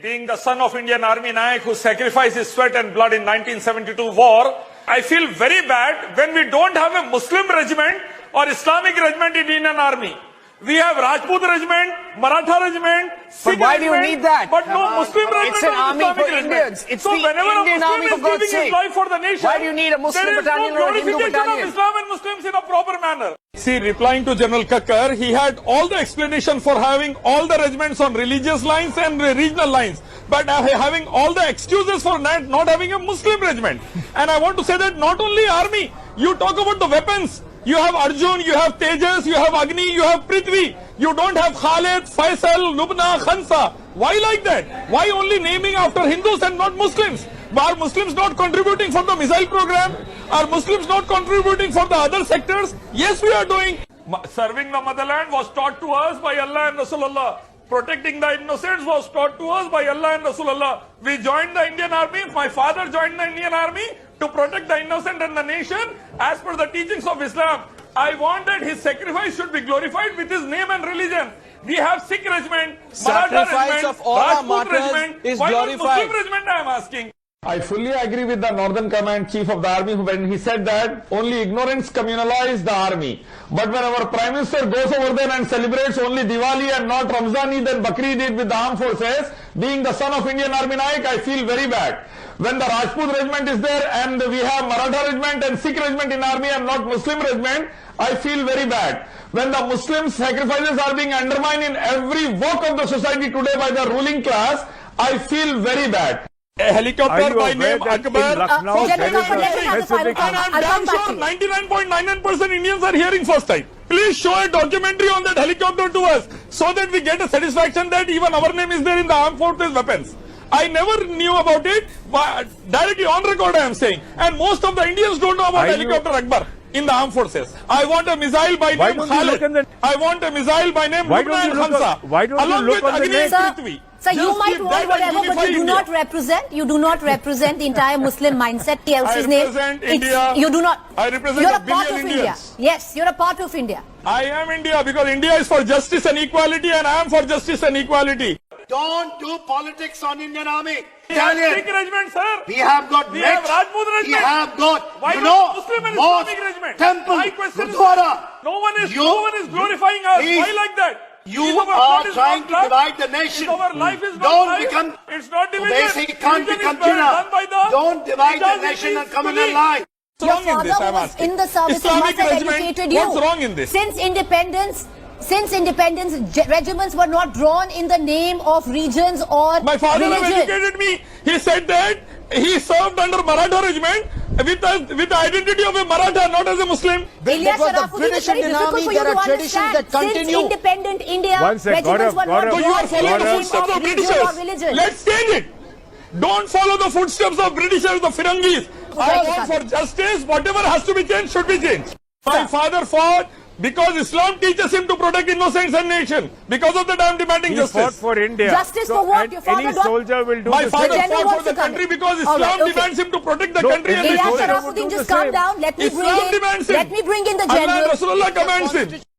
Being the son of Indian Army Nayak who sacrificed his sweat and blood in 1972 war, I feel very bad when we don't have a Muslim regiment or Islamic regiment in Indian Army. We have Rajput regiment, Maratha regiment, Sikh why do you regiment, need that? but no Muslim regiment It's an or army Islamic for regiment. Indians. It's so the whenever Indian a Muslim army, is for God's giving his sake. life for the nation, Why do you need a Muslim there is battalion no or a Hindu glorification battalion? of Islam and Muslims in a proper manner. See, replying to General Kakkar, he had all the explanation for having all the regiments on religious lines and regional lines, but having all the excuses for not having a Muslim regiment. And I want to say that not only army, you talk about the weapons. You have Arjun, you have Tejas, you have Agni, you have Prithvi. You don't have Khalid, Faisal, Lubna, Khansa. Why like that? Why only naming after Hindus and not Muslims? Are Muslims not contributing for the missile program? Are Muslims not contributing for the other sectors? Yes, we are doing. Serving the motherland was taught to us by Allah and Rasulullah. Protecting the innocents was taught to us by Allah and Rasulullah. We joined the Indian Army. My father joined the Indian Army to protect the innocent and the nation as per the teachings of Islam. I want that his sacrifice should be glorified with his name and religion. We have Sikh regiment, Maratha Sacrifice regiment, of all our Rajput martyrs regiment. is Why not glorified. Muslim regiment, I am asking. I fully agree with the Northern Command Chief of the Army when he said that only ignorance communalized the army. But when our Prime Minister goes over there and celebrates only Diwali and not Ramzan Eid and Bakri Eid with the armed forces, being the son of Indian Army Nayak, I feel very bad. When the Rajput regiment is there and we have Maratha regiment and Sikh regiment in army and not Muslim regiment, I feel very bad. When the Muslim sacrifices are being undermined in every walk of the society today by the ruling class, I feel very bad. A helicopter by name Akbar. And I'm sure 99.99% Indians are hearing first time. Please show a documentary on that helicopter to us so that we get a satisfaction that even our name is there in the armed forces weapons. I never knew about it, but directly on record I am saying. And most of the Indians don't know about helicopter Akbar in the armed forces. I want a missile by name Khalid. I want a missile by name Lubna and Khansa. Why don't you look on the name? Sir, you might want whatever, but you do not represent. You do not represent the entire Muslim mindset. I represent India. You do not. I represent You're a a part of billion India. Indians. Yes, you're a part of India. I am India because India is for justice and equality, and I am for justice and equality. Don't do politics on Indian Army. We have Italian. Sikh regiment, sir. We have got We Met. have Rajput regiment. We have got, Why you not know, Muslim and mosque, Islamic regiment? temple, My question is, Gurdwara. no one is glorifying us. Please. Why like that? You Is our are blood is trying not to blood? divide the nation. Is our life is not Don't life? become It's not division. Obesi can't Division become is done Jinnah. by the Don't divide the Ijaz nation and is come in belief. line. What's Your wrong in this, father I'm was asking? in the service. Islamic He must have regiment. educated you. What's wrong in this? Since independence, regiments were not drawn in the name of regions or My father have religion. educated me. He said that he served under Maratha regiment with the identity of a Maratha, not as a Muslim. Ilyas Because the Sharafuddin, British it's very Indian difficult Army, for you there to are traditions understand. that continue. Since independent India, One sec, regiments were not Gaurav, So you are drawn following the in footsteps the of name of religion or Britishers. religion. Let's change it. Don't follow the footsteps of Britishers, the Firangis. I want for justice, whatever has to be changed should be changed. My father fought because Islam teaches him to protect innocents and nation. Because of that I am demanding He fought justice. for India. Justice for what? And Your father any got- soldier will do My the father same. General fought wants for the to come country in. because All right, Islam okay. demands him to protect the No, country and the Ilyas Ilyas soldier. Sharafuddin Sharafuddin, do just the calm same. down. Let me Islam bring in. demands him. Let me bring in the Allah and general. Rasulullah commands him.